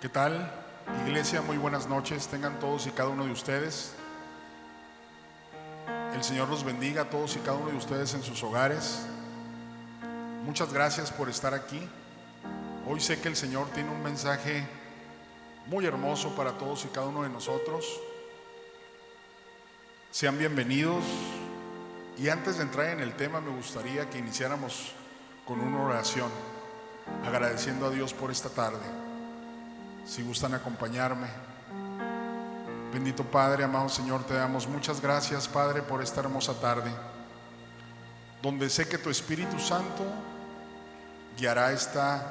¿Qué tal, iglesia? Muy buenas noches, tengan todos y cada uno de ustedes. El Señor los bendiga a todos y cada uno de ustedes en sus hogares. Muchas gracias por estar aquí. Hoy sé que el Señor tiene un mensaje muy hermoso para todos y cada uno de nosotros. Sean bienvenidos. Y antes de entrar en el tema, me gustaría que iniciáramos con una oración, agradeciendo a Dios por esta tarde. Si gustan acompañarme. Bendito Padre, amado Señor, te damos muchas gracias, Padre, por esta hermosa tarde, donde sé que tu Espíritu Santo guiará esta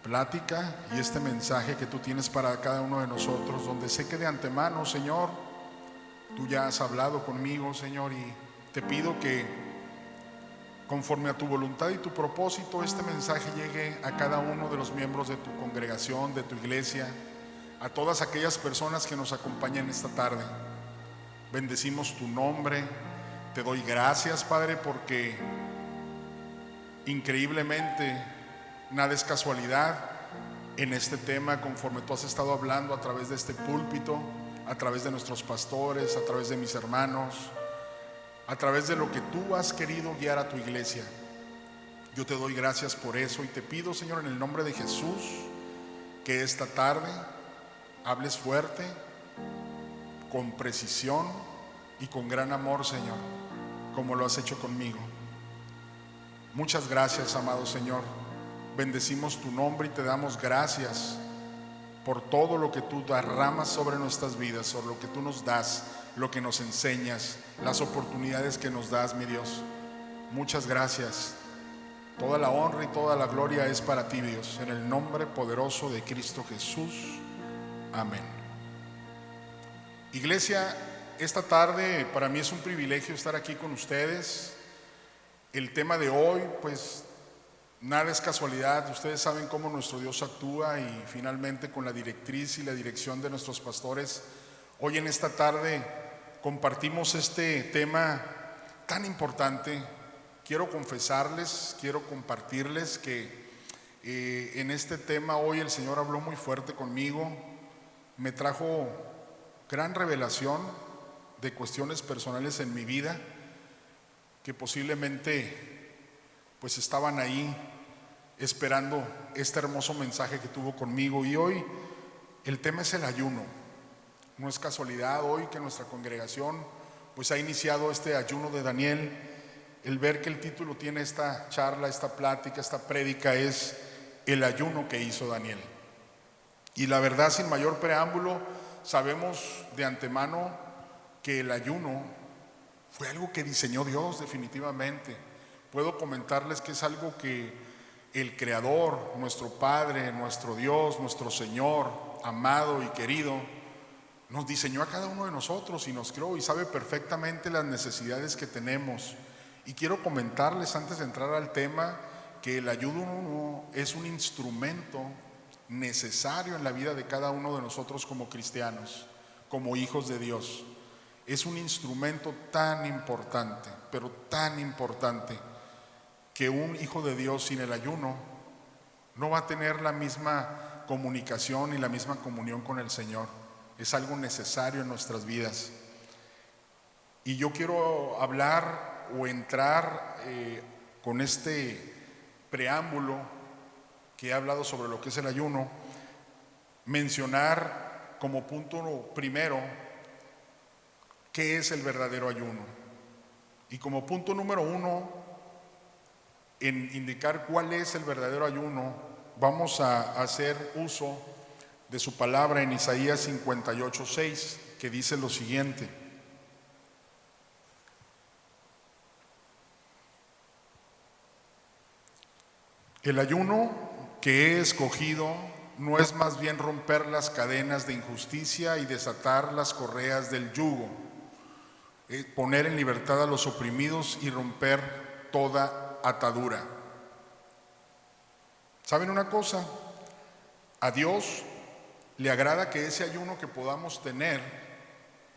plática y este mensaje que tú tienes para cada uno de nosotros, donde sé que de antemano, Señor, tú ya has hablado conmigo, Señor, y te pido que conforme a tu voluntad y tu propósito, este mensaje llegue a cada uno de los miembros de tu congregación, de tu iglesia, a todas aquellas personas que nos acompañan esta tarde. Bendecimos tu nombre, te doy gracias, Padre, porque increíblemente nada es casualidad en este tema, conforme tú has estado hablando a través de este púlpito, a través de nuestros pastores, a través de mis hermanos, a través de lo que tú has querido guiar a tu iglesia. Yo te doy gracias por eso y te pido, Señor, en el nombre de Jesús, que esta tarde hables fuerte, con precisión y con gran amor, Señor, como lo has hecho conmigo. Muchas gracias, amado Señor. Bendecimos tu nombre y te damos gracias por todo lo que tú derramas sobre nuestras vidas, sobre lo que tú nos das, lo que nos enseñas, las oportunidades que nos das, mi Dios. Muchas gracias. Toda la honra y toda la gloria es para ti, Dios, en el nombre poderoso de Cristo Jesús. Amén. Iglesia, esta tarde para mí es un privilegio estar aquí con ustedes. El tema de hoy, pues nada es casualidad. Ustedes saben cómo nuestro Dios actúa y finalmente con la directriz y la dirección de nuestros pastores, hoy en esta tarde compartimos este tema tan importante. Quiero confesarles, quiero compartirles que en este tema hoy el Señor habló muy fuerte conmigo, me trajo gran revelación de cuestiones personales en mi vida que posiblemente pues estaban ahí esperando este hermoso mensaje que tuvo conmigo. Y hoy el tema es el ayuno. No es casualidad hoy que nuestra congregación pues ha iniciado este ayuno de Daniel. El ver que el título tiene esta charla, esta plática, esta prédica es el ayuno que hizo Daniel. Y la verdad, sin mayor preámbulo, sabemos de antemano que el ayuno fue algo que diseñó Dios definitivamente. Puedo comentarles que es algo que el Creador, nuestro Padre, nuestro Dios, nuestro Señor, amado y querido, nos diseñó a cada uno de nosotros y nos creó y sabe perfectamente las necesidades que tenemos. Y quiero comentarles antes de entrar al tema que el ayuno es un instrumento necesario en la vida de cada uno de nosotros como cristianos, como hijos de Dios. Es un instrumento tan importante, pero tan importante, que un hijo de Dios sin el ayuno no va a tener la misma comunicación y la misma comunión con el Señor. Es algo necesario en nuestras vidas. Y yo quiero hablar o entrar con este preámbulo que he hablado sobre lo que es el ayuno, mencionar como punto primero qué es el verdadero ayuno. Y como punto número uno, en indicar cuál es el verdadero ayuno, vamos a hacer uso de su palabra en Isaías 58:6, que dice lo siguiente: el ayuno que he escogido no es más bien romper las cadenas de injusticia y desatar las correas del yugo, poner en libertad a los oprimidos y romper toda atadura. ¿Saben una cosa? A Dios le agrada que ese ayuno que podamos tener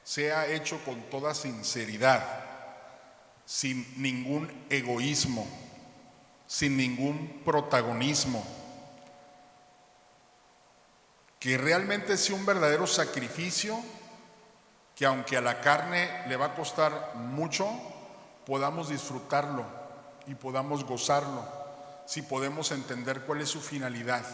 sea hecho con toda sinceridad, sin ningún egoísmo, sin ningún protagonismo. que realmente sea un verdadero sacrificio, que aunque a la carne le va a costar mucho, podamos disfrutarlo y podamos gozarlo, si podemos entender cuál es su finalidad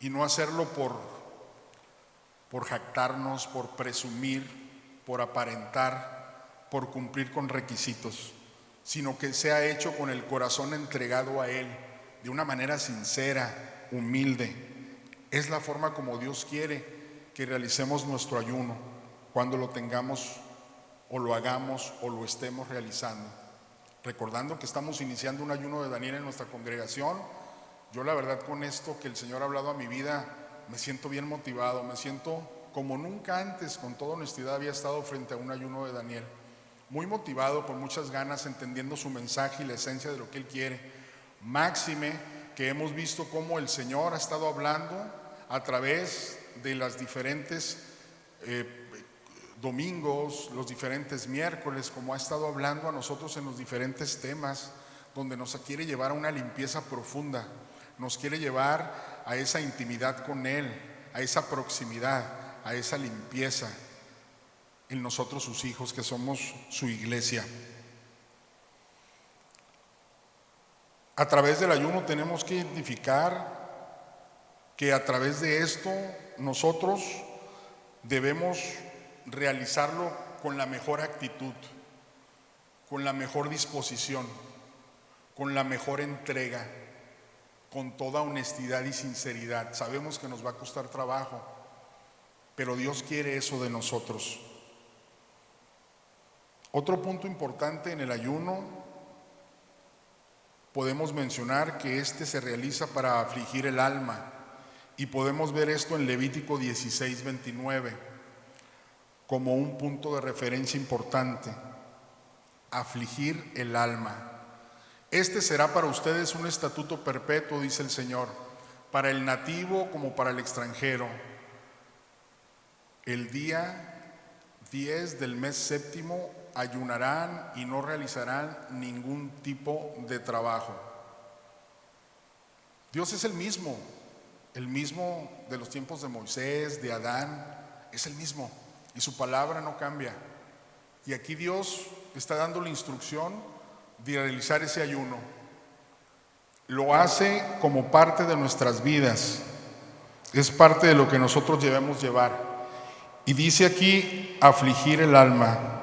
y no hacerlo por jactarnos, por presumir, por aparentar, por cumplir con requisitos, sino que sea hecho con el corazón entregado a Él, de una manera sincera, humilde. Es la forma como Dios quiere que realicemos nuestro ayuno, cuando lo tengamos o lo hagamos o lo estemos realizando. Recordando que estamos iniciando un ayuno de Daniel en nuestra congregación, yo la verdad con esto que el Señor ha hablado a mi vida, me siento bien motivado, me siento como nunca antes, con toda honestidad, había estado frente a un ayuno de Daniel. Muy motivado, con muchas ganas, entendiendo su mensaje y la esencia de lo que Él quiere. Máxime que hemos visto cómo el Señor ha estado hablando a través de las diferentes domingos, los diferentes miércoles, como ha estado hablando a nosotros en los diferentes temas, donde nos quiere llevar a una limpieza profunda, nos quiere llevar a esa intimidad con Él, a esa proximidad, a esa limpieza en nosotros sus hijos, que somos su iglesia. A través del ayuno tenemos que identificar que a través de esto nosotros debemos realizarlo con la mejor actitud, con la mejor disposición, con la mejor entrega, con toda honestidad y sinceridad. Sabemos que nos va a costar trabajo, pero Dios quiere eso de nosotros. Otro punto importante en el ayuno, podemos mencionar que este se realiza para afligir el alma, y podemos ver esto en Levítico 16:29 como un punto de referencia importante: afligir el alma. Este será para ustedes un estatuto perpetuo, dice el Señor, para el nativo como para el extranjero. El día 10 del mes séptimo ayunarán y no realizarán ningún tipo de trabajo. Dios es el mismo de los tiempos de Moisés, de Adán, es el mismo, y su palabra no cambia. Y aquí Dios está dando la instrucción de realizar ese ayuno. Lo hace como parte de nuestras vidas, es parte de lo que nosotros debemos llevar. Y dice aquí, afligir el alma.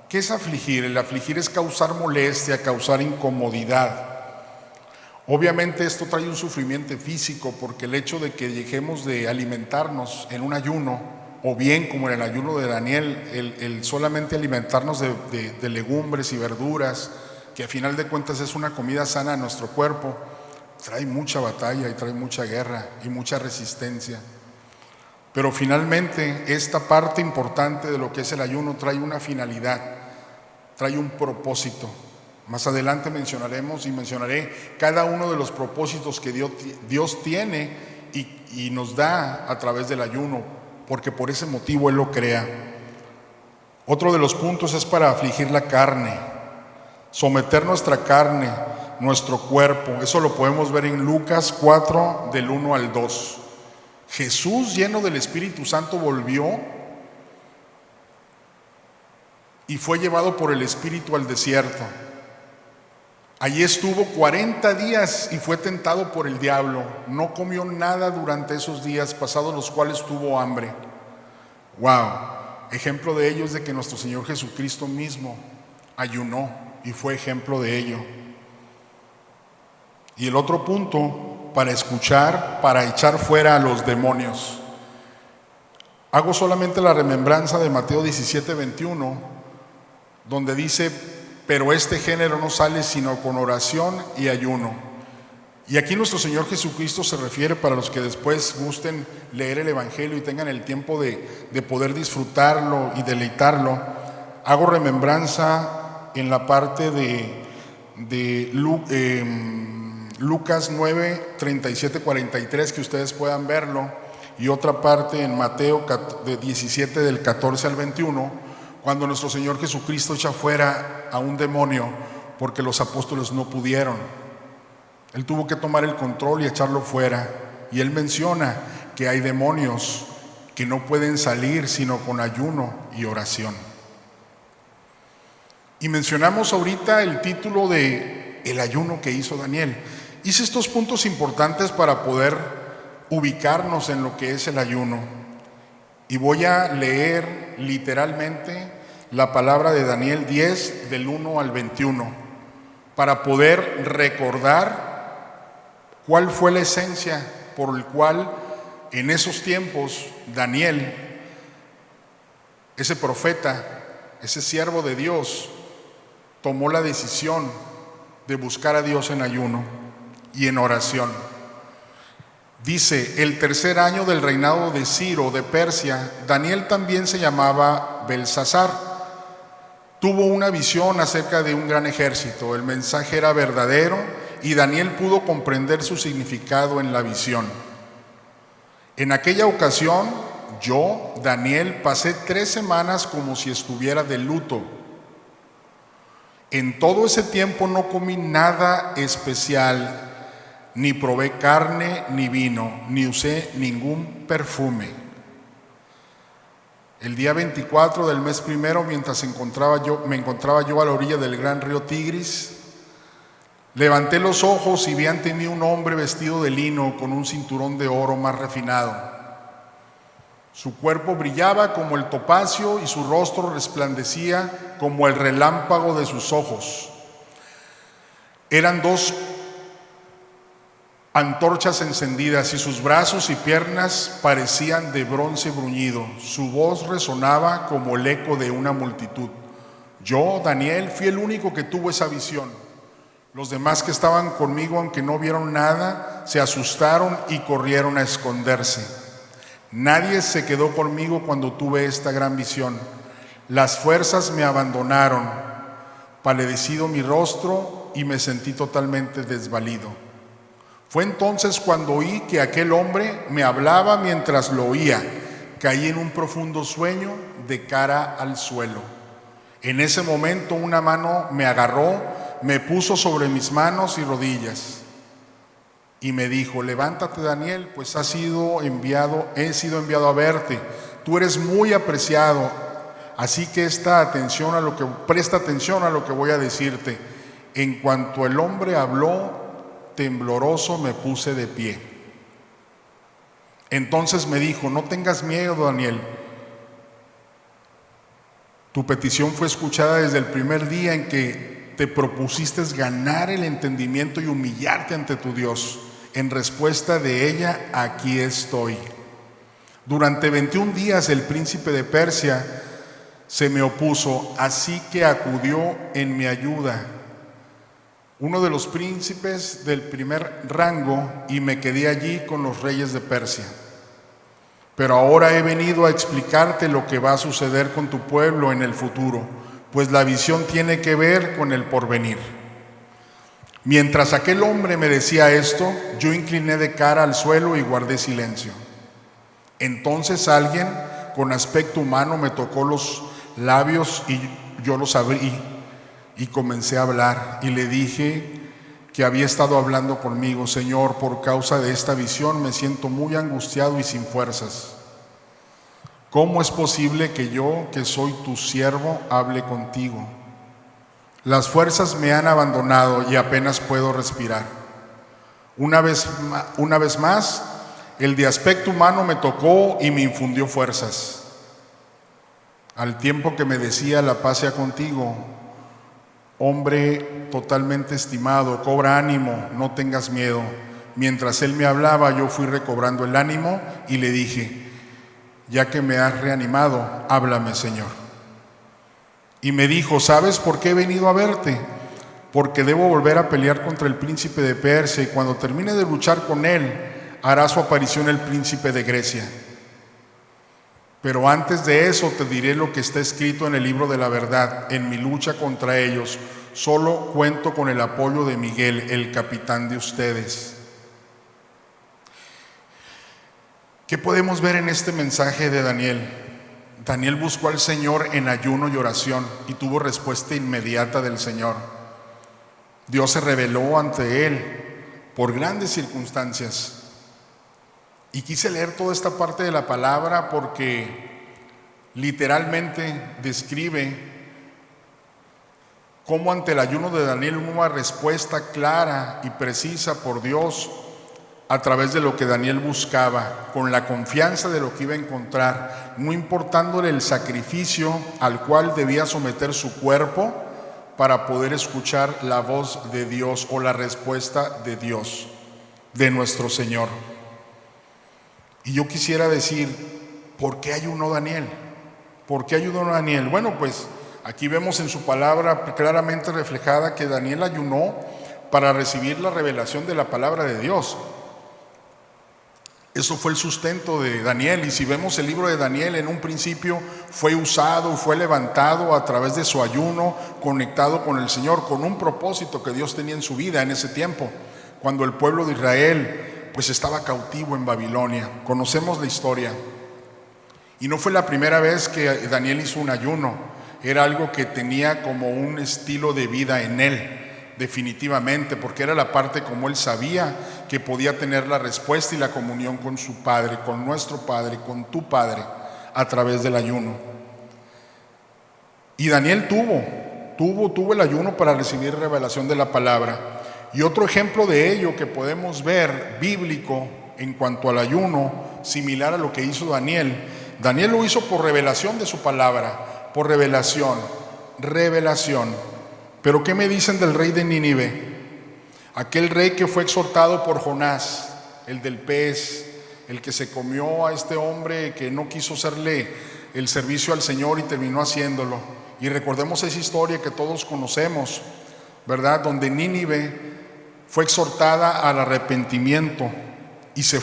¿Qué es afligir? El afligir es causar molestia, causar incomodidad. Obviamente esto trae un sufrimiento físico, porque el hecho de que dejemos de alimentarnos en un ayuno, o bien como en el ayuno de Daniel, el solamente alimentarnos de legumbres y verduras, que a final de cuentas es una comida sana a nuestro cuerpo, trae mucha batalla y trae mucha guerra y mucha resistencia. Pero finalmente esta parte importante de lo que es el ayuno trae una finalidad, trae un propósito. Más adelante mencionaré cada uno de los propósitos que Dios tiene y nos da a través del ayuno, porque por ese motivo Él lo crea. Otro de los puntos es para afligir la carne, someter nuestra carne, nuestro cuerpo. Eso lo podemos ver en Lucas 4, del 1 al 2. Jesús, lleno del Espíritu Santo, volvió y fue llevado por el Espíritu al desierto. Allí estuvo 40 días y fue tentado por el diablo. No comió nada durante esos días, pasados los cuales tuvo hambre. Wow, ejemplo de ello es de que nuestro Señor Jesucristo mismo ayunó y fue ejemplo de ello. Y el otro punto, para escuchar, para echar fuera a los demonios. Hago solamente la remembranza de Mateo 17:21, donde dice: pero este género no sale sino con oración y ayuno. Y aquí nuestro Señor Jesucristo se refiere, para los que después gusten leer el Evangelio y tengan el tiempo de poder disfrutarlo y deleitarlo. Hago remembranza en la parte de Lucas 9, 37, 43, que ustedes puedan verlo, y otra parte en Mateo 17, del 14 al 21, cuando nuestro Señor Jesucristo echa fuera a un demonio porque los apóstoles no pudieron. Él tuvo que tomar el control y echarlo fuera. Y Él menciona que hay demonios que no pueden salir sino con ayuno y oración. Y mencionamos ahorita el título de el ayuno que hizo Daniel. Hice estos puntos importantes para poder ubicarnos en lo que es el ayuno. Y voy a leer literalmente la palabra de Daniel 10 del 1 al 21 para poder recordar cuál fue la esencia por el cual en esos tiempos Daniel, ese profeta, ese siervo de Dios, tomó la decisión de buscar a Dios en ayuno y en oración. Dice, el tercer año del reinado de Ciro de Persia, Daniel también se llamaba Belsasar. Tuvo una visión acerca de un gran ejército. El mensaje era verdadero y Daniel pudo comprender su significado en la visión. En aquella ocasión, yo, Daniel, pasé 3 semanas como si estuviera de luto. En todo ese tiempo no comí nada especial, ni probé carne ni vino, ni usé ningún perfume. El día 24 del mes primero, mientras me encontraba yo a la orilla del gran río Tigris, levanté los ojos y vi ante mí un hombre vestido de lino con un cinturón de oro más refinado. Su cuerpo brillaba como el topacio y su rostro resplandecía como el relámpago de sus ojos. Eran 2 antorchas encendidas y sus brazos y piernas parecían de bronce bruñido. Su voz resonaba como el eco de una multitud. Yo, Daniel, fui el único que tuvo esa visión. Los demás que estaban conmigo, aunque no vieron nada, se asustaron y corrieron a esconderse. Nadie se quedó conmigo cuando tuve esta gran visión. Las fuerzas me abandonaron, palidecido mi rostro y me sentí totalmente desvalido. Fue entonces cuando oí que aquel hombre me hablaba mientras lo oía. Caí en un profundo sueño de cara al suelo. En ese momento una mano me agarró, me puso sobre mis manos y rodillas y me dijo, levántate Daniel, pues he sido enviado a verte. Tú eres muy apreciado, así que presta atención a lo que voy a decirte. En cuanto el hombre habló, tembloroso me puse de pie. Entonces me dijo, no tengas miedo, Daniel. Tu petición fue escuchada desde el primer día en que te propusiste ganar el entendimiento y humillarte ante tu Dios. En respuesta de ella, aquí estoy. Durante 21 días el príncipe de Persia se me opuso, así que acudió en mi ayuda uno de los príncipes del primer rango y me quedé allí con los reyes de Persia. Pero ahora he venido a explicarte lo que va a suceder con tu pueblo en el futuro, pues la visión tiene que ver con el porvenir. Mientras aquel hombre me decía esto, yo incliné de cara al suelo y guardé silencio. Entonces alguien con aspecto humano me tocó los labios y yo los abrí y comencé a hablar y le dije que había estado hablando conmigo. Señor, por causa de esta visión me siento muy angustiado y sin fuerzas. ¿Cómo es posible que yo, que soy tu siervo, hable contigo? Las fuerzas me han abandonado y apenas puedo respirar. Una vez más, el de aspecto humano me tocó y me infundió fuerzas. Al tiempo que me decía, la paz sea contigo, hombre totalmente estimado, cobra ánimo, no tengas miedo. Mientras él me hablaba, yo fui recobrando el ánimo y le dije, ya que me has reanimado, háblame, Señor. Y me dijo, ¿sabes por qué he venido a verte? Porque debo volver a pelear contra el príncipe de Persia y cuando termine de luchar con él, hará su aparición el príncipe de Grecia. Pero antes de eso te diré lo que está escrito en el libro de la verdad. En mi lucha contra ellos, solo cuento con el apoyo de Miguel, el capitán de ustedes. ¿Qué podemos ver en este mensaje de Daniel? Daniel buscó al Señor en ayuno y oración y tuvo respuesta inmediata del Señor. Dios se reveló ante él por grandes circunstancias Y quise leer toda esta parte de la palabra porque literalmente describe cómo ante el ayuno de Daniel hubo una respuesta clara y precisa por Dios a través de lo que Daniel buscaba, con la confianza de lo que iba a encontrar, no importándole el sacrificio al cual debía someter su cuerpo para poder escuchar la voz de Dios o la respuesta de Dios, de nuestro Señor. Y yo quisiera decir, ¿por qué ayunó Daniel? ¿Por qué ayunó Daniel? Bueno, pues aquí vemos en su palabra claramente reflejada que Daniel ayunó para recibir la revelación de la palabra de Dios. Eso fue el sustento de Daniel, y si vemos el libro de Daniel, en un principio fue usado, fue levantado a través de su ayuno, conectado con el Señor, con un propósito que Dios tenía en su vida en ese tiempo, cuando el pueblo de Israel pues estaba cautivo en Babilonia. Conocemos la historia. Y no fue la primera vez que Daniel hizo un ayuno, era algo que tenía como un estilo de vida en él. Definitivamente, porque era la parte como él sabía que podía tener la respuesta y la comunión con su Padre, con nuestro Padre, con tu Padre, a través del ayuno. Y Daniel tuvo el ayuno para recibir revelación de la palabra. Y otro ejemplo de ello que podemos ver bíblico en cuanto al ayuno, similar a lo que hizo Daniel. Daniel lo hizo por revelación de su palabra, por revelación. Pero ¿qué me dicen del rey de Nínive? Aquel rey que fue exhortado por Jonás, el del pez, el que se comió a este hombre que no quiso hacerle el servicio al Señor y terminó haciéndolo. Y recordemos esa historia que todos conocemos, ¿verdad? Donde Nínive fue exhortada al arrepentimiento y se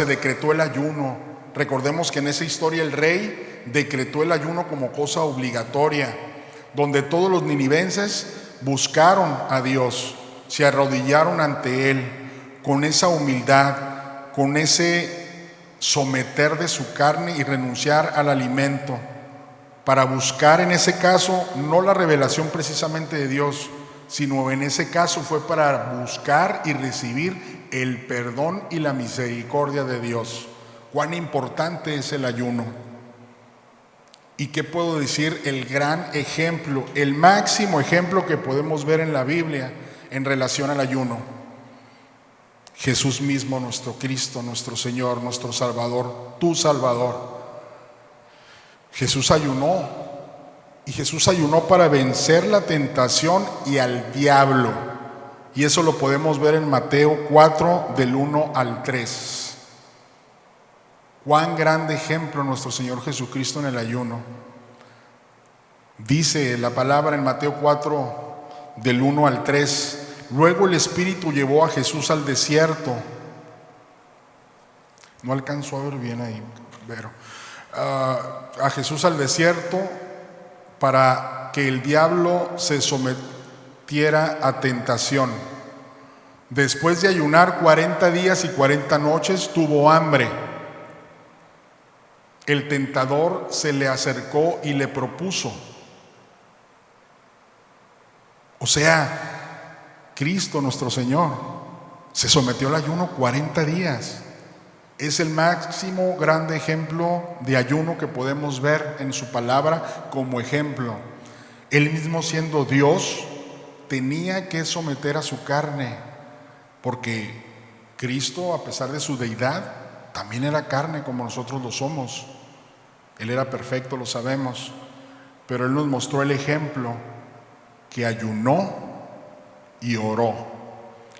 decretó el ayuno. Recordemos que en esa historia el rey decretó el ayuno como cosa obligatoria, donde todos los ninivenses buscaron a Dios, se arrodillaron ante Él con esa humildad, con ese someter de su carne y renunciar al alimento, para buscar en ese caso no la revelación precisamente de Dios, sino en ese caso fue para buscar y recibir el perdón y la misericordia de Dios. Cuán importante es el ayuno. ¿Y qué puedo decir? El gran ejemplo, el máximo ejemplo que podemos ver en la Biblia en relación al ayuno. Jesús mismo, nuestro Cristo, nuestro Señor, nuestro Salvador, tu Salvador. Jesús ayunó, y Jesús ayunó para vencer la tentación y al diablo. Y eso lo podemos ver en Mateo 4, del 1 al 3. Cuán grande ejemplo nuestro Señor Jesucristo en el ayuno. Dice la palabra en Mateo 4, del 1 al 3. Luego el Espíritu llevó a Jesús al desierto. No alcanzó a ver bien ahí, pero a Jesús al desierto para que el diablo se sometiera a tentación. Después de ayunar 40 días y 40 noches, tuvo hambre. El tentador se le acercó y le propuso. O sea, Cristo nuestro Señor se sometió al ayuno 40 días. Es el máximo grande ejemplo de ayuno que podemos ver en su palabra como ejemplo. Él mismo, siendo Dios, tenía que someter a su carne, porque Cristo, a pesar de su deidad, también era carne como nosotros lo somos. Él era perfecto, lo sabemos, pero Él nos mostró el ejemplo que ayunó y oró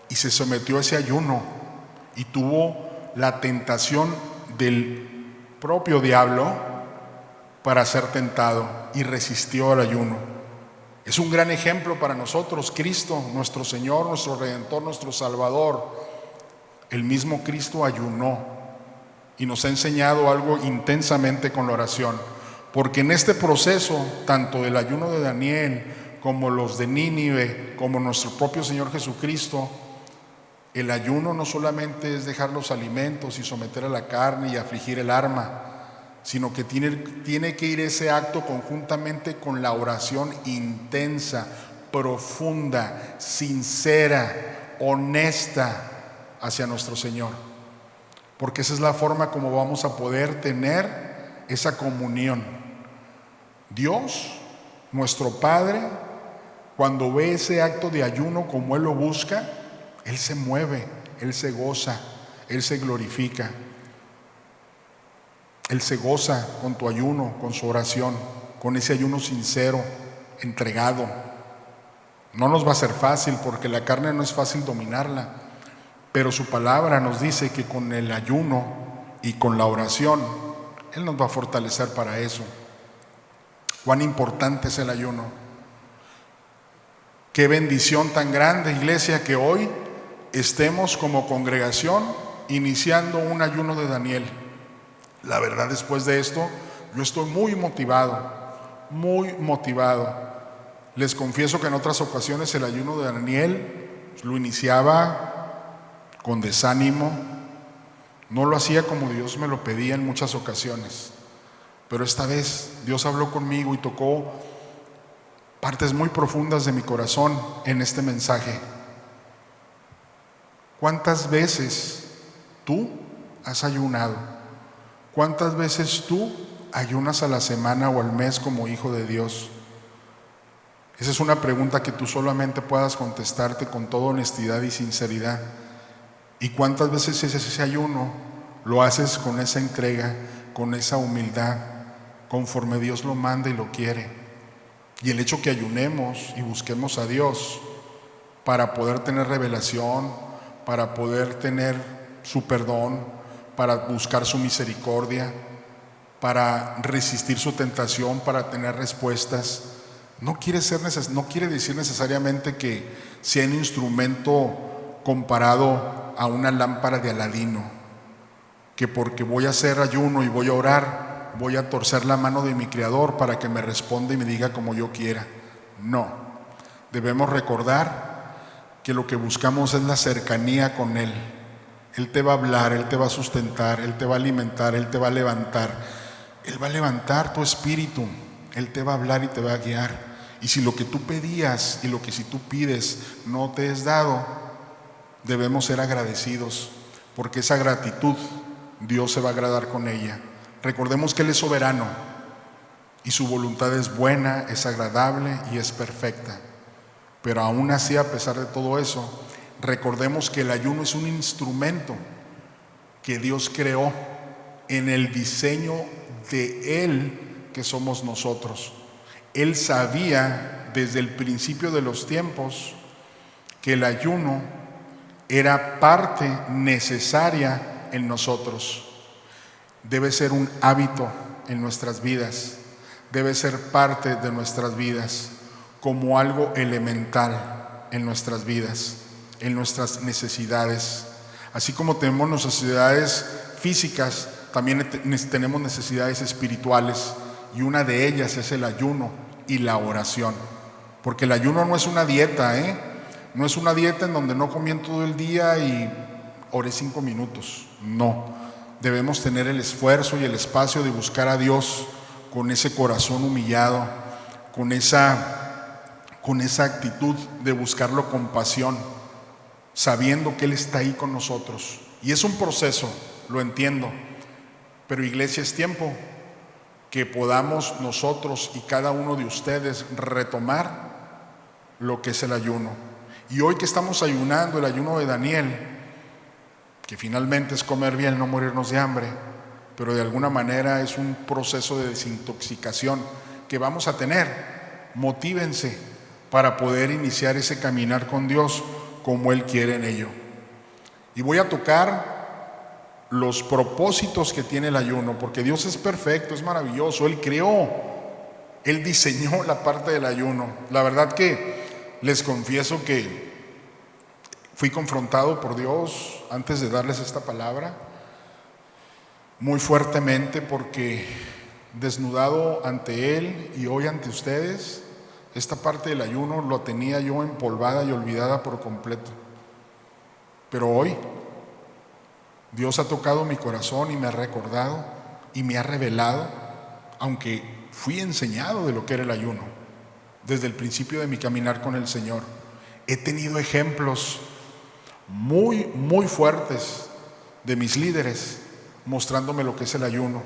y se sometió a ese ayuno y tuvo la tentación del propio diablo para ser tentado y resistió al ayuno. Es un gran ejemplo para nosotros, Cristo, nuestro Señor, nuestro Redentor, nuestro Salvador. El mismo Cristo ayunó y nos ha enseñado algo intensamente con la oración, porque en este proceso, tanto del ayuno de Daniel como los de Nínive, como nuestro propio Señor Jesucristo, el ayuno no solamente es dejar los alimentos y someter a la carne y afligir el alma, sino que tiene que ir ese acto conjuntamente con la oración intensa, profunda, sincera, honesta hacia nuestro Señor. porque esa es la forma como vamos a poder tener esa comunión. Dios, nuestro Padre, cuando ve ese acto de ayuno como Él lo busca, Él se mueve, Él se goza, Él se glorifica. Él se goza con tu ayuno, con su oración, con ese ayuno sincero, entregado. No nos va a ser fácil porque la carne no es fácil dominarla, pero su palabra nos dice que con el ayuno y con la oración, Él nos va a fortalecer para eso. Cuán importante es el ayuno. Qué bendición tan grande, iglesia, que hoy estemos como congregación iniciando un ayuno de Daniel. La verdad, después de esto, yo estoy muy motivado, muy motivado. Les confieso que en otras ocasiones el ayuno de Daniel lo iniciaba con desánimo, no lo hacía como Dios me lo pedía en muchas ocasiones, pero esta vez Dios habló conmigo y tocó partes muy profundas de mi corazón en este mensaje. ¿Cuántas veces tú has ayunado? ¿Cuántas veces tú ayunas a la semana o al mes como hijo de Dios? Esa es una pregunta que tú solamente puedas contestarte con toda honestidad y sinceridad. ¿Y cuántas veces ese ayuno lo haces con esa entrega, con esa humildad, conforme Dios lo manda y lo quiere? Y el hecho que ayunemos y busquemos a Dios para poder tener revelación, para poder tener su perdón, para buscar su misericordia, para resistir su tentación, para tener respuestas, no quiere decir necesariamente que sea un instrumento comparado a una lámpara de Aladino, que porque voy a hacer ayuno y voy a orar, voy a torcer la mano de mi Creador para que me responda y me diga como yo quiera. No, debemos recordar que lo que buscamos es la cercanía con Él. Él te va a hablar, Él te va a sustentar, Él te va a alimentar, Él te va a levantar. Él va a levantar tu espíritu, Él te va a hablar y te va a guiar. Y si lo que tú pedías y lo que si tú pides no te es dado, debemos ser agradecidos, porque esa gratitud Dios se va a agradar con ella. Recordemos que Él es soberano y su voluntad es buena, es agradable y es perfecta. Pero aún así, a pesar de todo eso, recordemos que el ayuno es un instrumento que Dios creó en el diseño de Él, que somos nosotros. Él sabía desde el principio de los tiempos que el ayuno era parte necesaria en nosotros. Debe ser un hábito en nuestras vidas, debe ser parte de nuestras vidas, como algo elemental en nuestras vidas, en nuestras necesidades. Así como tenemos necesidades físicas, también tenemos necesidades espirituales, y una de ellas es el ayuno y la oración. Porque el ayuno no es una dieta, no es una dieta en donde no comí en todo el día y oré 5 minutos. No, debemos tener el esfuerzo y el espacio de buscar a Dios con ese corazón humillado, con esa actitud de buscarlo con pasión, sabiendo que Él está ahí con nosotros. Y es un proceso, lo entiendo, pero iglesia, es tiempo que podamos nosotros y cada uno de ustedes retomar lo que es el ayuno. Y hoy que estamos ayunando el ayuno de Daniel, que finalmente es comer bien, no morirnos de hambre, pero de alguna manera es un proceso de desintoxicación que vamos a tener. Motívense para poder iniciar ese caminar con Dios como Él quiere en ello. Y voy a tocar los propósitos que tiene el ayuno, porque Dios es perfecto, es maravilloso. Él creó, Él diseñó la parte del ayuno. La verdad que les confieso que fui confrontado por Dios antes de darles esta palabra muy fuertemente, porque desnudado ante Él y hoy ante ustedes, esta parte del ayuno lo tenía yo empolvada y olvidada por completo. Pero hoy Dios ha tocado mi corazón y me ha recordado y me ha revelado, aunque fui enseñado de lo que era el ayuno desde el principio de mi caminar con el Señor. He tenido ejemplos muy, muy fuertes de mis líderes, mostrándome lo que es el ayuno.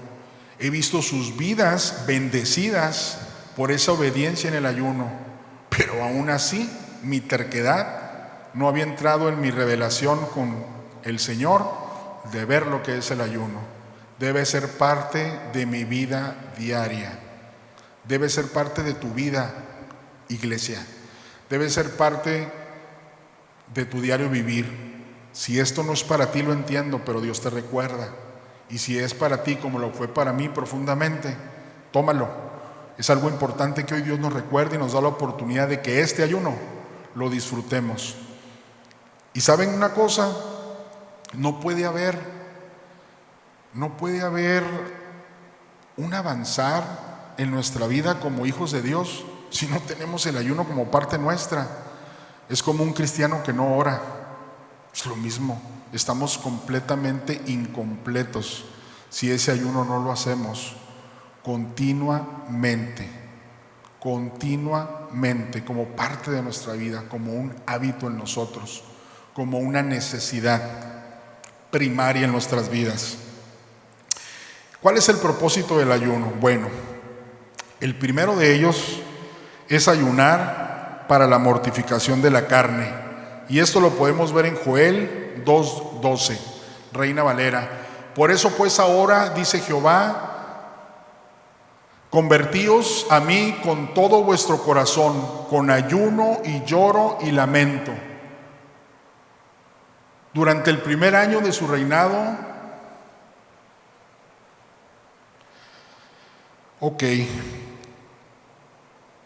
He visto sus vidas bendecidas por esa obediencia en el ayuno, pero aún así mi terquedad no había entrado en mi revelación con el Señor de ver lo que es el ayuno. Debe ser parte de mi vida diaria, debe ser parte de tu vida, iglesia, debe ser parte de tu diario vivir. Si esto no es para ti, lo entiendo, pero Dios te recuerda. Y si es para ti como lo fue para mí profundamente, tómalo. Es algo importante que hoy Dios nos recuerde y nos da la oportunidad de que este ayuno lo disfrutemos. Y ¿saben una cosa? No puede haber un avanzar en nuestra vida como hijos de Dios si no tenemos el ayuno como parte nuestra. Es como un cristiano que no ora. Es lo mismo. Estamos completamente incompletos si ese ayuno no lo hacemos continuamente, como parte de nuestra vida, como un hábito en nosotros, como una necesidad primaria en nuestras vidas. ¿Cuál es el propósito del ayuno? Bueno, el primero de ellos es ayunar para la mortificación de la carne. Y esto lo podemos ver en Joel 2:12, Reina Valera. Por eso pues ahora, dice Jehová, convertíos a mí con todo vuestro corazón, con ayuno y lloro y lamento. Durante el primer año de su reinado,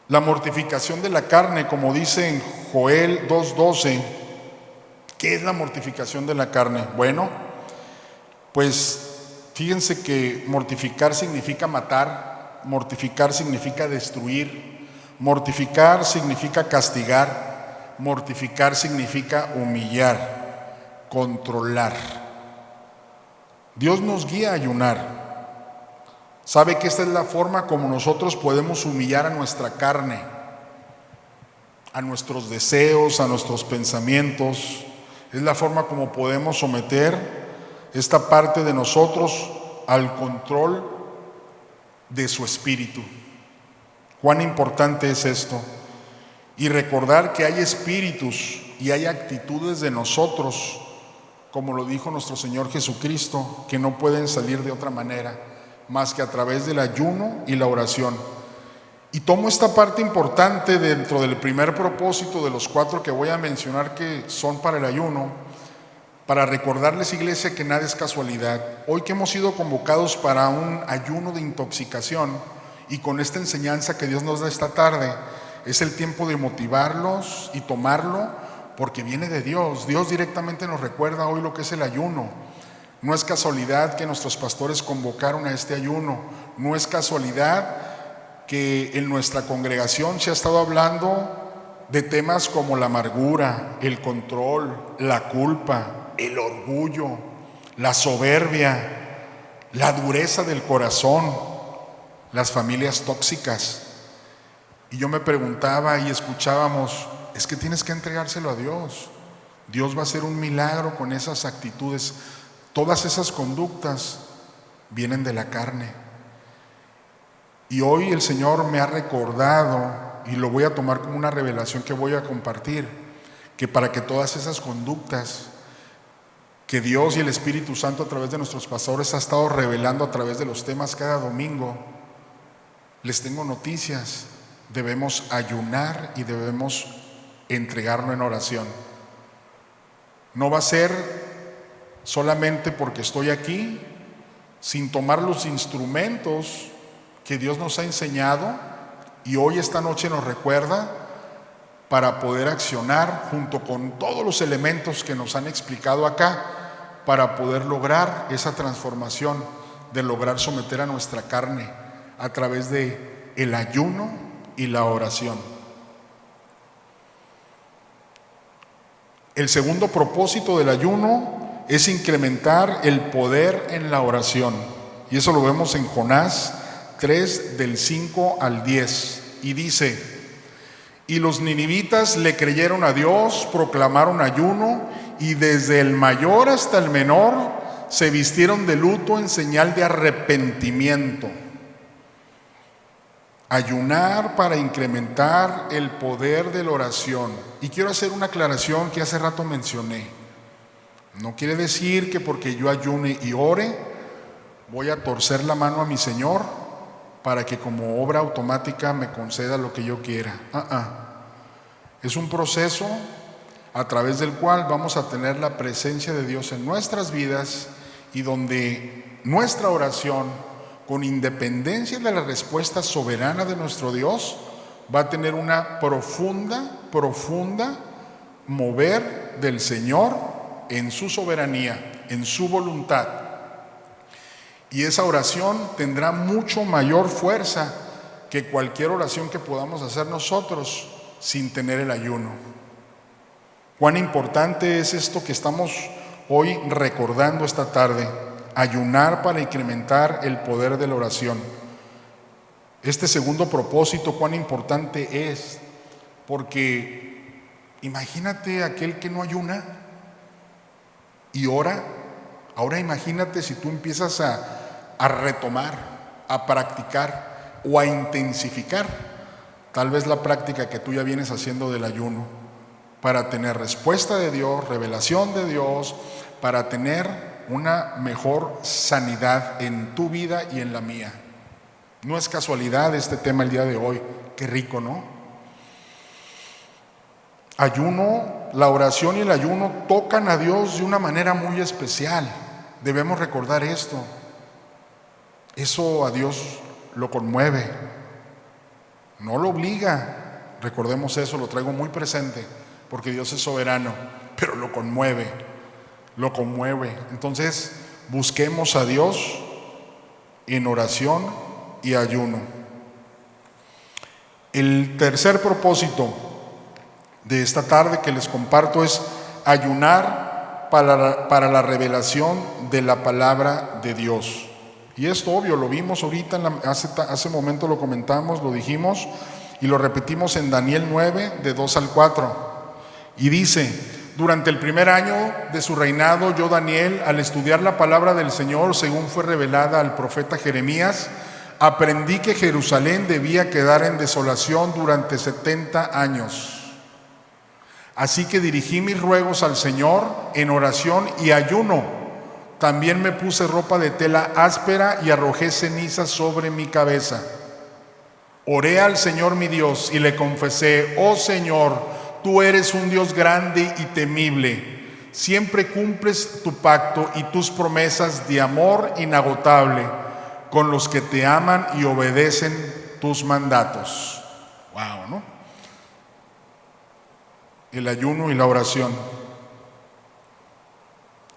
la mortificación de la carne, como dice en Joel 2:12, ¿qué es la mortificación de la carne? Bueno, pues fíjense que mortificar significa matar, mortificar significa destruir, mortificar significa castigar, mortificar significa humillar, controlar. Dios nos guía a ayunar. Sabe que esta es la forma como nosotros podemos humillar a nuestra carne, a nuestros deseos, a nuestros pensamientos. Es la forma como podemos someter esta parte de nosotros al control de su espíritu. Cuán importante es esto. Y recordar que hay espíritus y hay actitudes de nosotros, como lo dijo nuestro Señor Jesucristo, que no pueden salir de otra manera más que a través del ayuno y la oración. Y tomo esta parte importante dentro del primer propósito de los 4 que voy a mencionar que son para el ayuno, para recordarles, iglesia, que nada es casualidad. Hoy que hemos sido convocados para un ayuno de intoxicación y con esta enseñanza que Dios nos da esta tarde, es el tiempo de motivarlos y tomarlo porque viene de Dios. Dios directamente nos recuerda hoy lo que es el ayuno. No es casualidad que nuestros pastores convocaron a este ayuno. No es casualidad que en nuestra congregación se ha estado hablando de temas como la amargura, el control, la culpa, el orgullo, la soberbia, la dureza del corazón, las familias tóxicas. Y yo me preguntaba y escuchábamos, es que tienes que entregárselo a Dios. Dios va a hacer un milagro con esas actitudes. Todas esas conductas vienen de la carne. Y hoy el Señor me ha recordado, y lo voy a tomar como una revelación que voy a compartir, que para que todas esas conductas que Dios y el Espíritu Santo a través de nuestros pastores ha estado revelando a través de los temas cada domingo, les tengo noticias. Debemos ayunar y debemos entregarlo en oración. No va a ser solamente porque estoy aquí, sin tomar los instrumentos que Dios nos ha enseñado y hoy esta noche nos recuerda para poder accionar junto con todos los elementos que nos han explicado acá para poder lograr esa transformación, de lograr someter a nuestra carne a través de el ayuno y la oración. El segundo propósito del ayuno es incrementar el poder en la oración. Y eso lo vemos en Jonás 3, del 5 al 10. Y dice, y los ninivitas le creyeron a Dios, proclamaron ayuno, y desde el mayor hasta el menor se vistieron de luto en señal de arrepentimiento. Ayunar para incrementar el poder de la oración. Y quiero hacer una aclaración que hace rato mencioné. No quiere decir que porque yo ayune y ore, voy a torcer la mano a mi Señor para que como obra automática me conceda lo que yo quiera. Es un proceso a través del cual vamos a tener la presencia de Dios en nuestras vidas y donde nuestra oración, con independencia de la respuesta soberana de nuestro Dios, va a tener una profunda mover del Señor en su soberanía, en su voluntad. Y esa oración tendrá mucho mayor fuerza que cualquier oración que podamos hacer nosotros sin tener el ayuno. Cuán importante es esto que estamos hoy recordando esta tarde: ayunar para incrementar el poder de la oración. Este segundo propósito, cuán importante es, porque imagínate aquel que no ayuna y ora. Ahora imagínate si tú empiezas a retomar, a practicar o a intensificar tal vez la práctica que tú ya vienes haciendo del ayuno, para tener respuesta de Dios, revelación de Dios, para tener una mejor sanidad en tu vida y en la mía. No es casualidad este tema el día de hoy. Qué rico, ¿no? Ayuno, la oración y el ayuno tocan a Dios de una manera muy especial. Debemos recordar esto. Eso a Dios lo conmueve, no lo obliga. Recordemos eso, lo traigo muy presente, porque Dios es soberano, pero lo conmueve. Entonces, busquemos a Dios en oración y ayuno. El tercer propósito de esta tarde que les comparto es ayunar para la revelación de la palabra de Dios. Y esto obvio, lo vimos ahorita, hace momento lo comentamos, lo dijimos y lo repetimos en Daniel 9, de 2 al 4. Y dice: durante el primer año de su reinado, yo, Daniel, al estudiar la palabra del Señor según fue revelada al profeta Jeremías, aprendí que Jerusalén debía quedar en desolación durante 70 años. Así que dirigí mis ruegos al Señor en oración y ayuno. También me puse ropa de tela áspera y arrojé ceniza sobre mi cabeza. Oré al Señor mi Dios y le confesé: oh Señor, tú eres un Dios grande y temible. Siempre cumples tu pacto y tus promesas de amor inagotable con los que te aman y obedecen tus mandatos. Wow, ¿no? El ayuno y la oración.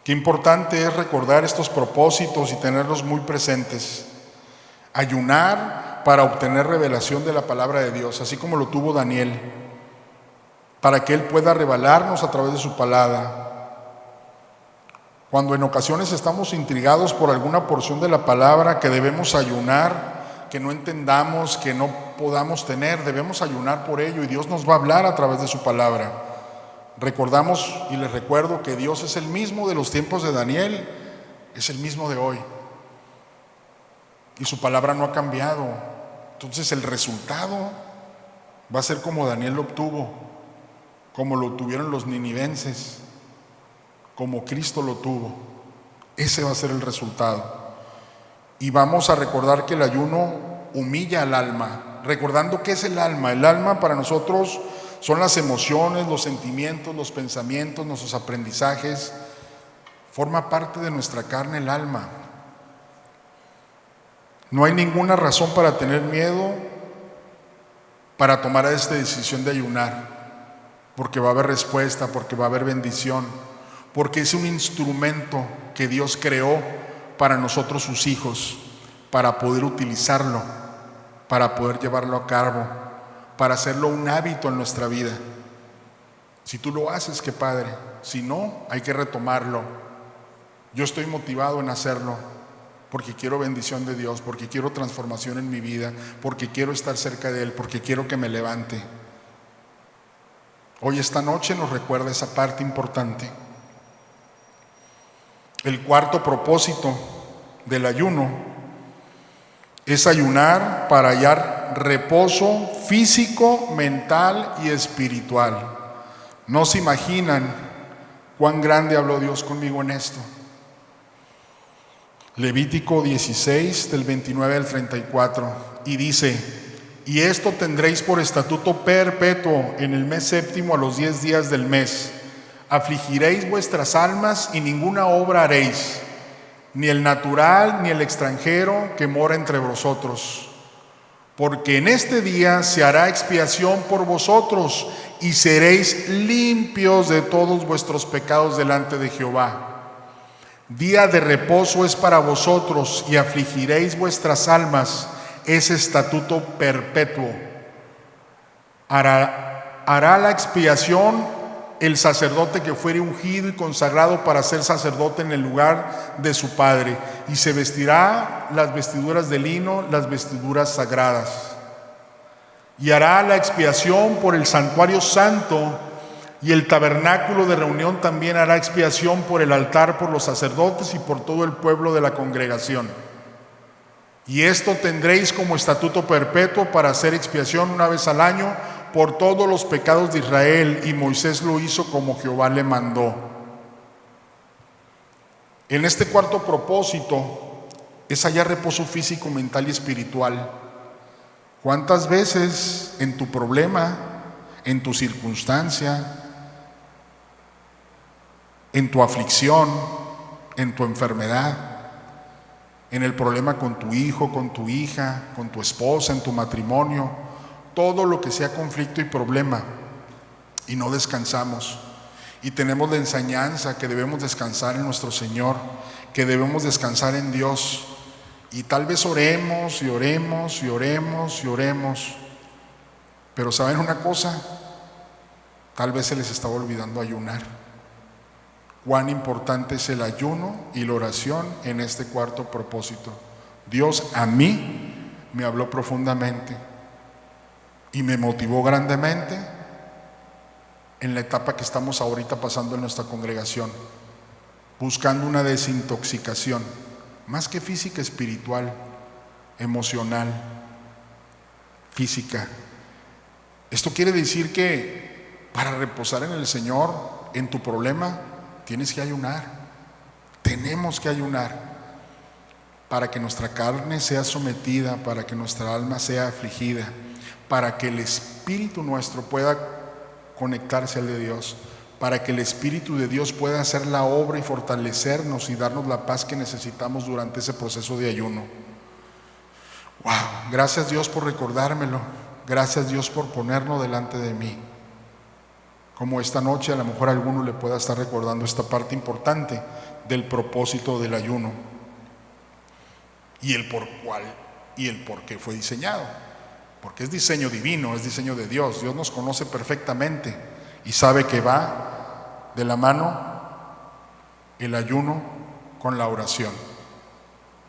Qué importante es recordar estos propósitos y tenerlos muy presentes. Ayunar para obtener revelación de la palabra de Dios, así como lo tuvo Daniel, para que Él pueda revelarnos a través de su palabra. Cuando en ocasiones estamos intrigados por alguna porción de la palabra que debemos ayunar, que no entendamos, que no podamos tener, debemos ayunar por ello y Dios nos va a hablar a través de su palabra. Recordamos y les recuerdo que Dios es el mismo de los tiempos de Daniel, es el mismo de hoy. Y su palabra no ha cambiado. Entonces el resultado va a ser como Daniel lo obtuvo, como lo tuvieron los ninivenses, como Cristo lo tuvo. Ese va a ser el resultado. Y vamos a recordar que el ayuno humilla al alma, recordando qué es el alma. El alma para nosotros son las emociones, los sentimientos, los pensamientos, nuestros aprendizajes. Forma parte de nuestra carne el alma. No hay ninguna razón para tener miedo para tomar esta decisión de ayunar, porque va a haber respuesta, porque va a haber bendición, porque es un instrumento que Dios creó para nosotros sus hijos, para poder utilizarlo, para poder llevarlo a cabo, para hacerlo un hábito en nuestra vida. Si tú lo haces, qué padre. Si no, hay que retomarlo. Yo estoy motivado en hacerlo porque quiero bendición de Dios, porque quiero transformación en mi vida, porque quiero estar cerca de Él, porque quiero que me levante. Hoy esta noche nos recuerda esa parte importante. El cuarto propósito del ayuno es ayunar para hallar reposo físico, mental y espiritual. No se imaginan cuán grande habló Dios conmigo en esto. Levítico 16, del 29 al 34, y dice: y esto tendréis por estatuto perpetuo en el mes séptimo a los 10 días del mes. Afligiréis vuestras almas y ninguna obra haréis, ni el natural ni el extranjero que mora entre vosotros. Porque en este día se hará expiación por vosotros y seréis limpios de todos vuestros pecados delante de Jehová. Día de reposo es para vosotros y afligiréis vuestras almas, es estatuto perpetuo. Hará la expiación el sacerdote que fuere ungido y consagrado para ser sacerdote en el lugar de su padre, y se vestirá las vestiduras de lino, las vestiduras sagradas. Y hará la expiación por el santuario santo, y el tabernáculo de reunión también hará expiación por el altar, por los sacerdotes y por todo el pueblo de la congregación. Y esto tendréis como estatuto perpetuo para hacer expiación una vez al año por todos los pecados de Israel, y Moisés lo hizo como Jehová le mandó. En este cuarto propósito es hallar reposo físico, mental y espiritual. ¿Cuántas veces en tu problema, en tu circunstancia, en tu aflicción, en tu enfermedad, en el problema con tu hijo, con tu hija, con tu esposa, en tu matrimonio, todo lo que sea conflicto y problema, y no descansamos? Y tenemos la enseñanza que debemos descansar en nuestro Señor, que debemos descansar en Dios, y tal vez oremos y oremos y oremos y oremos, pero ¿saben una cosa? Tal vez se les estaba olvidando ayunar. Cuán importante es el ayuno y la oración en este cuarto propósito. Dios a mí me habló profundamente y me motivó grandemente en la etapa que estamos ahorita pasando en nuestra congregación, buscando una desintoxicación, más que física, espiritual, emocional, física. Esto quiere decir que para reposar en el Señor, en tu problema, tienes que ayunar. Tenemos que ayunar para que nuestra carne sea sometida, para que nuestra alma sea afligida, para que el espíritu nuestro pueda conectarse al de Dios, para que el Espíritu de Dios pueda hacer la obra y fortalecernos y darnos la paz que necesitamos durante ese proceso de ayuno. Wow, gracias Dios por recordármelo, gracias Dios por ponerlo delante de mí. Como esta noche a lo mejor a alguno le pueda estar recordando esta parte importante del propósito del ayuno y el por qué fue diseñado. Porque es diseño divino, es diseño de Dios. Dios nos conoce perfectamente y sabe que va de la mano el ayuno con la oración.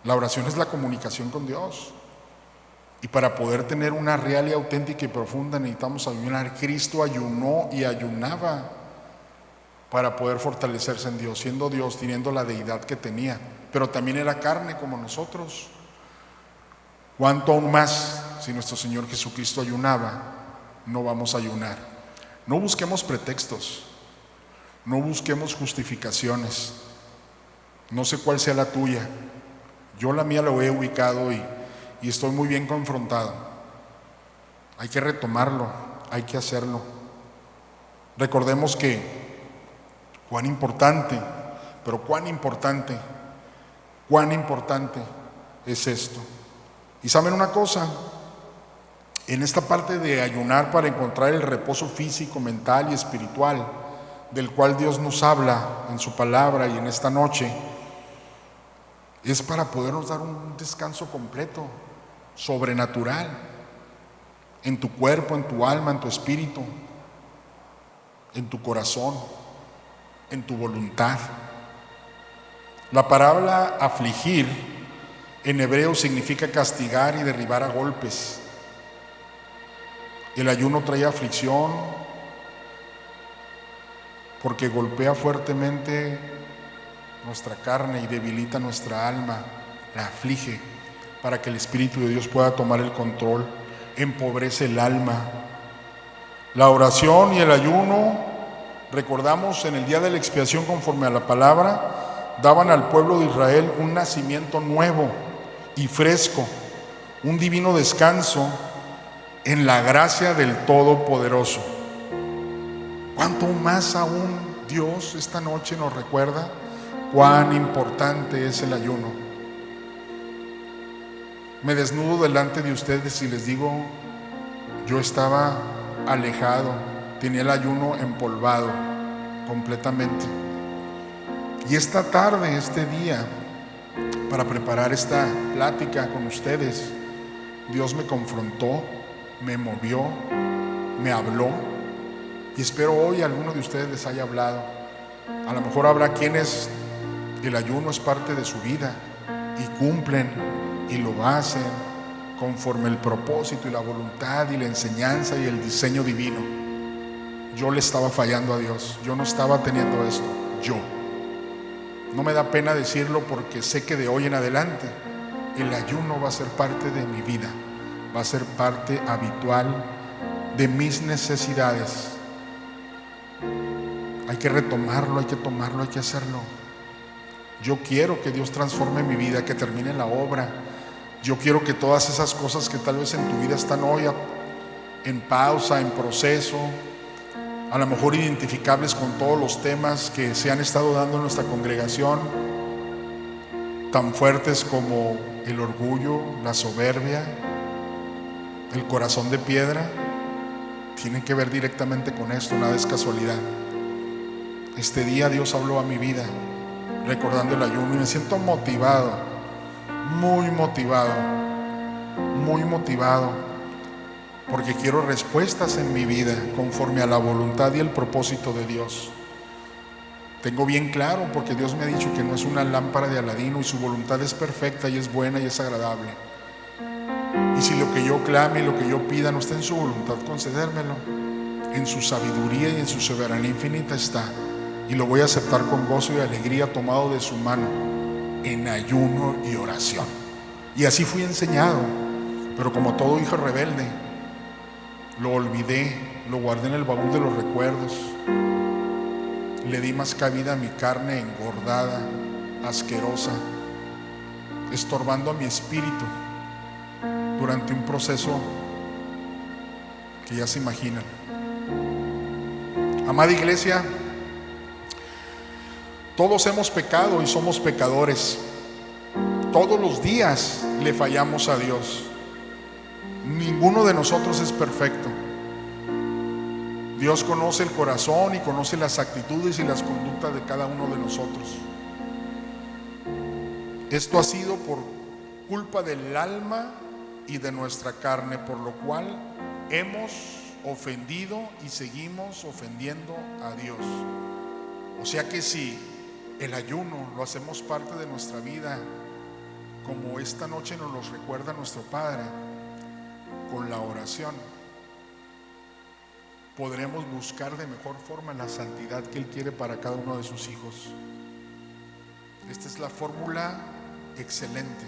La oración es la comunicación con Dios. Y para poder tener una real y auténtica y profunda necesitamos ayunar. Cristo ayunó y ayunaba para poder fortalecerse en Dios, siendo Dios, teniendo la deidad que tenía, pero también era carne como nosotros. ¿Cuánto aún más si nuestro Señor Jesucristo ayunaba, no vamos a ayunar? No busquemos pretextos, no busquemos justificaciones. No sé cuál sea la tuya, yo la mía lo he ubicado y estoy muy bien confrontado. Hay que retomarlo, hay que hacerlo. Recordemos que cuán importante es esto. Y saben una cosa, en esta parte de ayunar para encontrar el reposo físico, mental y espiritual, del cual Dios nos habla en su palabra y en esta noche, es para podernos dar un descanso completo, sobrenatural, en tu cuerpo, en tu alma, en tu espíritu, en tu corazón, en tu voluntad. La palabra afligir en hebreo significa castigar y derribar a golpes. El ayuno trae aflicción porque golpea fuertemente nuestra carne y debilita nuestra alma, la aflige, para que el Espíritu de Dios pueda tomar el control, empobrece el alma. La oración y el ayuno, recordamos en el día de la expiación conforme a la palabra, daban al pueblo de Israel un nacimiento nuevo y fresco, un divino descanso en la gracia del Todopoderoso. ¿Cuánto más aún Dios esta noche nos recuerda cuán importante es el ayuno? Me desnudo delante de ustedes y les digo, yo estaba alejado, tenía el ayuno empolvado completamente. Y esta tarde, este día, para preparar esta plática con ustedes, Dios me confrontó, me movió, me habló, y espero hoy a alguno de ustedes les haya hablado. A lo mejor habrá quienes el ayuno es parte de su vida y cumplen y lo hacen conforme el propósito y la voluntad y la enseñanza y el diseño divino. Yo le estaba fallando a Dios, yo no estaba teniendo esto, yo. No me da pena decirlo porque sé que de hoy en adelante el ayuno va a ser parte de mi vida, va a ser parte habitual de mis necesidades. Hay que retomarlo, hay que tomarlo, hay que hacerlo. Yo quiero que Dios transforme mi vida, que termine la obra. Yo quiero que todas esas cosas que tal vez en tu vida están hoy en pausa, en proceso, a lo mejor identificables con todos los temas que se han estado dando en nuestra congregación, tan fuertes como el orgullo, la soberbia, el corazón de piedra, tienen que ver directamente con esto, nada es casualidad. Este día Dios habló a mi vida recordando el ayuno y me siento motivado, muy motivado, muy motivado, porque quiero respuestas en mi vida conforme a la voluntad y el propósito de Dios. Tengo bien claro, porque Dios me ha dicho que no es una lámpara de Aladino y su voluntad es perfecta y es buena y es agradable. Y si lo que yo clame y lo que yo pida no está en su voluntad, concedérmelo. En su sabiduría y en su soberanía infinita está, y lo voy a aceptar con gozo y alegría, tomado de su mano en ayuno y oración. Y así fui enseñado, pero como todo hijo rebelde, lo olvidé, lo guardé en el baúl de los recuerdos. Le di más cabida a mi carne engordada, asquerosa, estorbando a mi espíritu durante un proceso que ya se imaginan. Amada iglesia, todos hemos pecado y somos pecadores. Todos los días le fallamos a Dios. Ninguno de nosotros es perfecto. Dios conoce el corazón y conoce las actitudes y las conductas de cada uno de nosotros. Esto ha sido por culpa del alma y de nuestra carne, por lo cual hemos ofendido y seguimos ofendiendo a Dios. O sea que si el ayuno lo hacemos parte de nuestra vida, como esta noche nos lo recuerda nuestro Padre, con la oración podremos buscar de mejor forma la santidad que Él quiere para cada uno de sus hijos. Esta es la fórmula excelente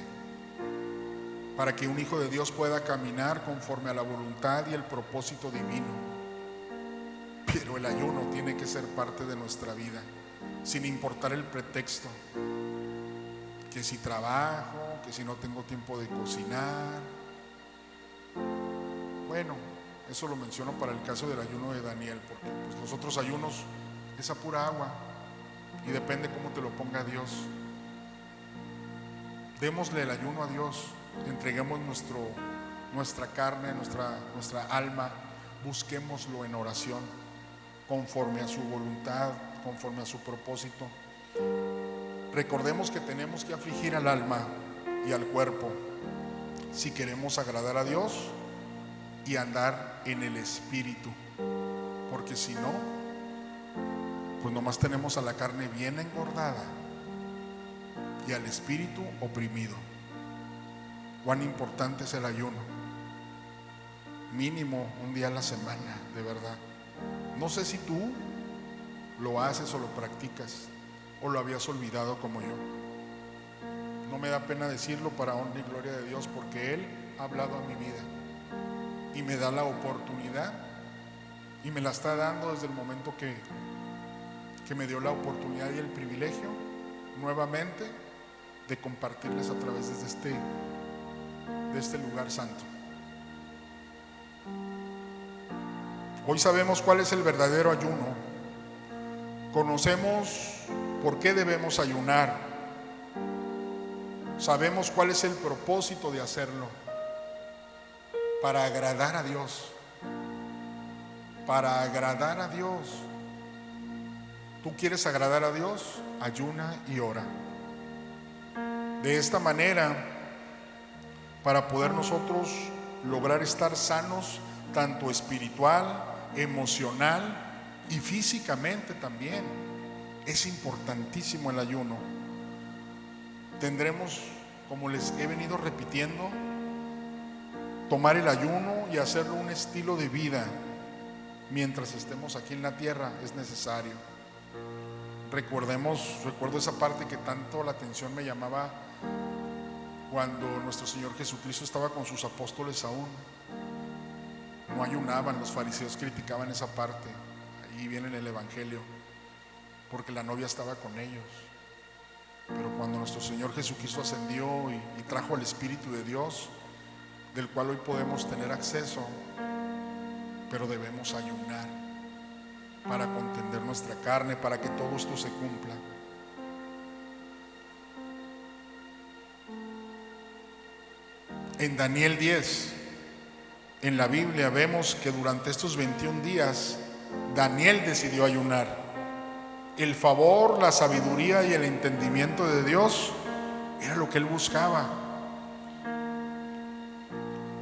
para que un hijo de Dios pueda caminar conforme a la voluntad y el propósito divino. Pero el ayuno tiene que ser parte de nuestra vida, sin importar el pretexto, que si trabajo, que si no tengo tiempo de cocinar. Bueno, eso lo menciono para el caso del ayuno de Daniel, porque pues los otros ayunos es a pura agua y depende cómo te lo ponga Dios. Démosle el ayuno a Dios, entreguemos nuestra carne, nuestra alma, busquémoslo en oración, conforme a su voluntad, conforme a su propósito. Recordemos que tenemos que afligir al alma y al cuerpo si queremos agradar a Dios y andar en el Espíritu, porque si no, pues nomás tenemos a la carne bien engordada y al espíritu oprimido. Cuán importante es el ayuno, mínimo un día a la semana, de verdad. No sé si tú lo haces o lo practicas, o lo habías olvidado como yo. No me da pena decirlo, para honra y gloria de Dios, porque Él ha hablado a mi vida y me da la oportunidad, y me la está dando desde el momento que me dio la oportunidad y el privilegio nuevamente de compartirles a través de este lugar santo. Hoy sabemos cuál es el verdadero ayuno. Conocemos por qué debemos ayunar. Sabemos cuál es el propósito de hacerlo: para agradar a Dios. Para agradar a Dios. ¿Tú quieres agradar a Dios? Ayuna y ora. De esta manera, para poder nosotros lograr estar sanos, tanto espiritual, emocional y físicamente también, es importantísimo el ayuno. Tendremos, como les he venido repitiendo, tomar el ayuno y hacerlo un estilo de vida. Mientras estemos aquí en la tierra es necesario. Recuerdo esa parte que tanto la atención me llamaba cuando nuestro Señor Jesucristo estaba con sus apóstoles aún. No ayunaban, los fariseos criticaban esa parte. Ahí viene en el Evangelio, porque la novia estaba con ellos. Pero cuando nuestro Señor Jesucristo ascendió y trajo el Espíritu de Dios, del cual hoy podemos tener acceso, pero debemos ayunar para contender nuestra carne, para que todo esto se cumpla. En Daniel 10, en la Biblia, vemos que durante estos 21 días Daniel decidió ayunar. El favor, la sabiduría y el entendimiento de Dios era lo que él buscaba.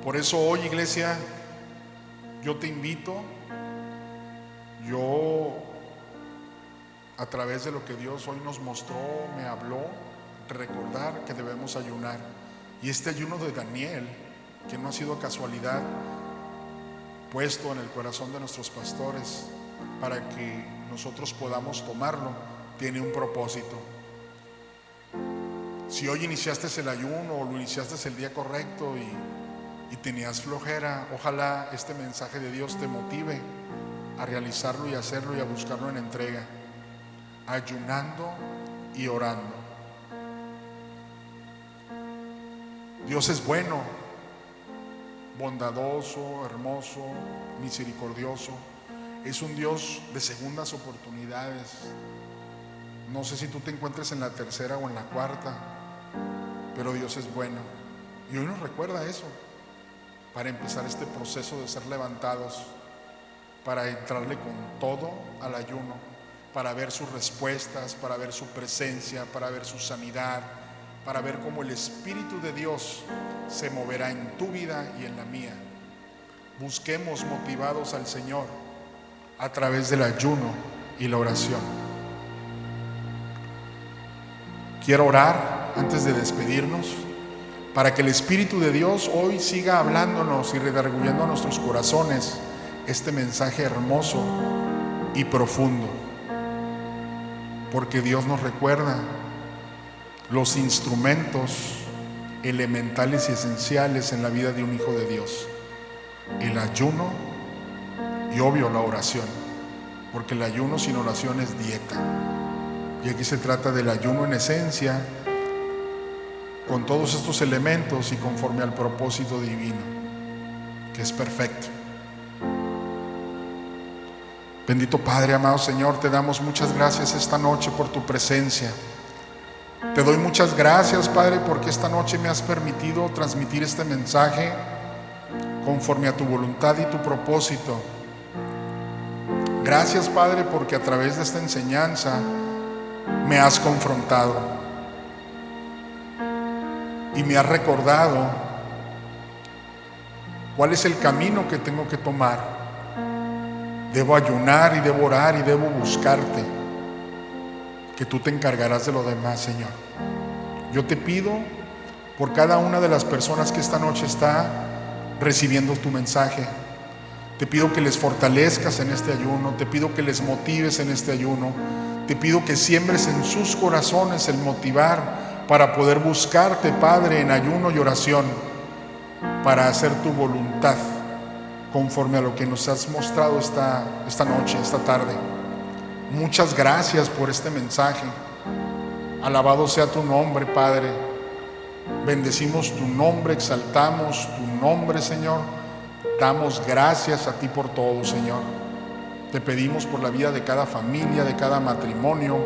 Por eso hoy, iglesia, yo te invito, a través de lo que Dios hoy nos mostró, me habló, recordar que debemos ayunar. Y este ayuno de Daniel, que no ha sido casualidad, puesto en el corazón de nuestros pastores para que nosotros podamos tomarlo, tiene un propósito. Si hoy iniciaste el ayuno o lo iniciaste el día correcto y tenías flojera, ojalá este mensaje de Dios te motive a realizarlo y hacerlo y a buscarlo en entrega, ayunando y orando. Dios es bueno, bondadoso, hermoso, misericordioso. Es un Dios de segundas oportunidades. No sé si tú te encuentres en la tercera o en la cuarta, pero Dios es bueno. Y hoy nos recuerda eso, para empezar este proceso de ser levantados, para entrarle con todo al ayuno, para ver sus respuestas, para ver su presencia, para ver su sanidad, para ver cómo el Espíritu de Dios se moverá en tu vida y en la mía. Busquemos motivados al Señor a través del ayuno y la oración. Quiero orar antes de despedirnos, para que el Espíritu de Dios hoy siga hablándonos y redarguyendo a nuestros corazones este mensaje hermoso y profundo, porque Dios nos recuerda los instrumentos elementales y esenciales en la vida de un hijo de Dios: el ayuno y, obvio, la oración, porque el ayuno sin oración es dieta. Y aquí se trata del ayuno en esencia, con todos estos elementos y conforme al propósito divino, que es perfecto. Bendito Padre, amado Señor, te damos muchas gracias esta noche por tu presencia. Te doy muchas gracias, Padre, porque esta noche me has permitido transmitir este mensaje conforme a tu voluntad y tu propósito. Gracias, Padre, porque a través de esta enseñanza me has confrontado y me has recordado cuál es el camino que tengo que tomar. Debo ayunar y debo orar y debo buscarte, que tú te encargarás de lo demás, Señor. Yo te pido por cada una de las personas que esta noche está recibiendo tu mensaje. Te pido que les fortalezcas en este ayuno, te pido que les motives en este ayuno, te pido que siembres en sus corazones el motivar para poder buscarte, Padre, en ayuno y oración, para hacer tu voluntad conforme a lo que nos has mostrado esta noche, esta tarde. Muchas gracias por este mensaje. Alabado sea tu nombre, Padre. Bendecimos tu nombre, exaltamos tu nombre, Señor. Damos gracias a ti por todo, Señor. Te pedimos por la vida de cada familia, de cada matrimonio,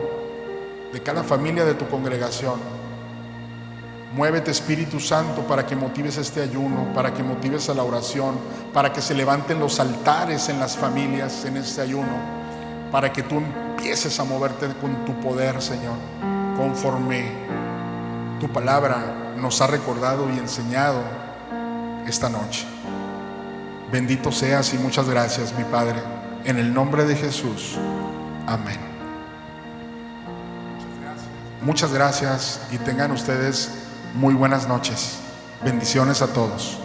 de cada familia de tu congregación. Muévete, Espíritu Santo, para que motives este ayuno, para que motives a la oración, para que se levanten los altares en las familias en este ayuno, para que tú empieces a moverte con tu poder, Señor, conforme tu palabra nos ha recordado y enseñado esta noche. Bendito seas y muchas gracias, mi Padre, en el nombre de Jesús. Amén. Muchas gracias y tengan ustedes muy buenas noches. Bendiciones a todos.